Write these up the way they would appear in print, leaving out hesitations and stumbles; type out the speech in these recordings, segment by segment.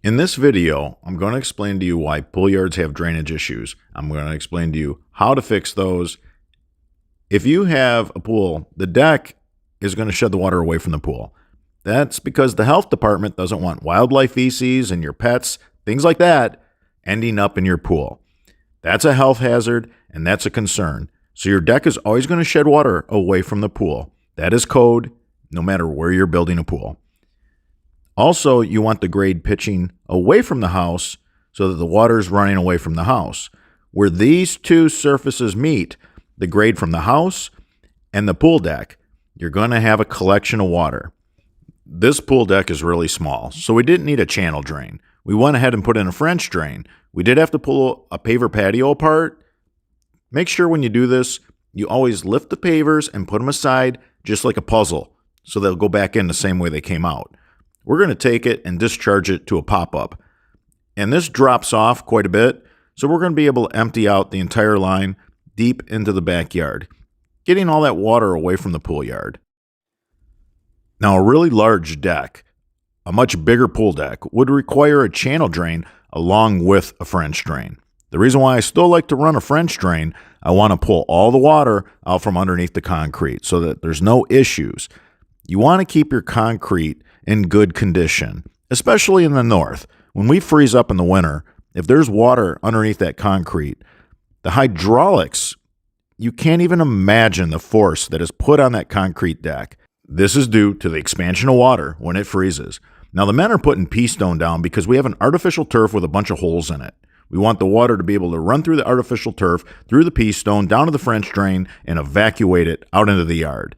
In this video, I'm going to explain to you why pool yards have drainage issues. I'm going to explain to you how to fix those. If you have a pool, the deck is going to shed the water away from the pool. That's because the health department doesn't want wildlife feces and your pets, things like that, ending up in your pool. That's a health hazard and that's a concern. So your deck is always going to shed water away from the pool. That is code, no matter where you're building a pool. Also, you want the grade pitching away from the house so that the water is running away from the house. Where these two surfaces meet, the grade from the house and the pool deck, you're going to have a collection of water. This pool deck is really small, so we didn't need a channel drain. We went ahead and put in a French drain. We did have to pull a paver patio apart. Make sure when you do this, you always lift the pavers and put them aside just like a puzzle, so they'll go back in the same way they came out. We're going to take it and discharge it to a pop-up. And this drops off quite a bit, so we're going to be able to empty out the entire line deep into the backyard, getting all that water away from the pool yard. Now, a really large deck, a much bigger pool deck, would require a channel drain along with a French drain. The reason why I still like to run a French drain, I want to pull all the water out from underneath the concrete so that there's no issues. You want to keep your concrete in good condition, especially in the north. When we freeze up in the winter, if there's water underneath that concrete, the hydraulics, you can't even imagine the force that is put on that concrete deck. This is due to the expansion of water when it freezes. Now, the men are putting pea stone down because we have an artificial turf with a bunch of holes in it. We want the water to be able to run through the artificial turf, through the pea stone, down to the French drain, and evacuate it out into the yard.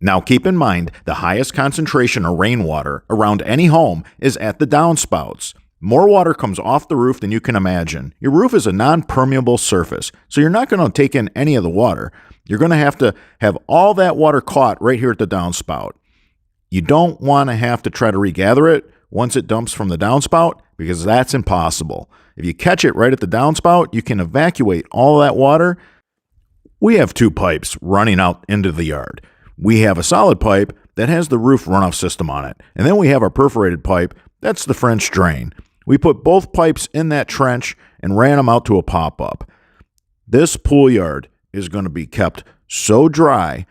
Now, keep in mind, the highest concentration of rainwater around any home is at the downspouts. More water comes off the roof than you can imagine. Your roof is a non-permeable surface, so you're not going to take in any of the water. You're going to have all that water caught right here at the downspout. You don't want to have to try to regather it once it dumps from the downspout, because that's impossible. If you catch it right at the downspout, you can evacuate all that water. We have two pipes running out into the yard. We have a solid pipe that has the roof runoff system on it. And then we have our perforated pipe. That's the French drain. We put both pipes in that trench and ran them out to a pop-up. This pool yard is going to be kept so dry.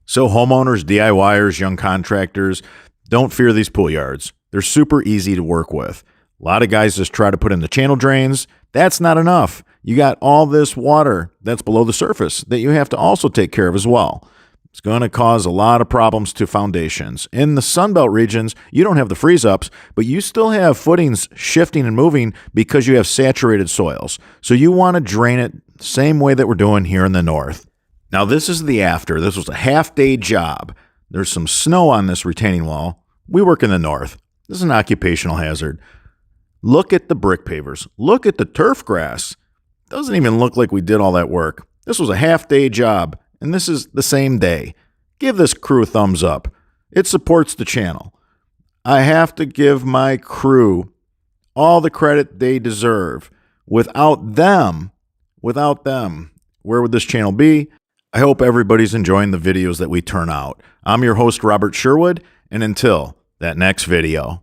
So homeowners, DIYers, young contractors, don't fear these pool yards. They're super easy to work with. A lot of guys just try to put in the channel drains. That's not enough. You got all this water that's below the surface that you have to also take care of as well. It's going to cause a lot of problems to foundations. In the Sunbelt regions, you don't have the freeze-ups, but you still have footings shifting and moving because you have saturated soils. So you want to drain it the same way that we're doing here in the north. Now, this is the after. This was a half-day job. There's some snow on this retaining wall. We work in the north. This is an occupational hazard. Look at the brick pavers. Look at the turf grass. Doesn't even look like we did all that work. This was a half-day job. And this is the same day. Give this crew a thumbs up. It supports the channel. I have to give my crew all the credit they deserve. Without them, where would this channel be? I hope everybody's enjoying the videos that we turn out. I'm your host, Robert Sherwood, and until that next video.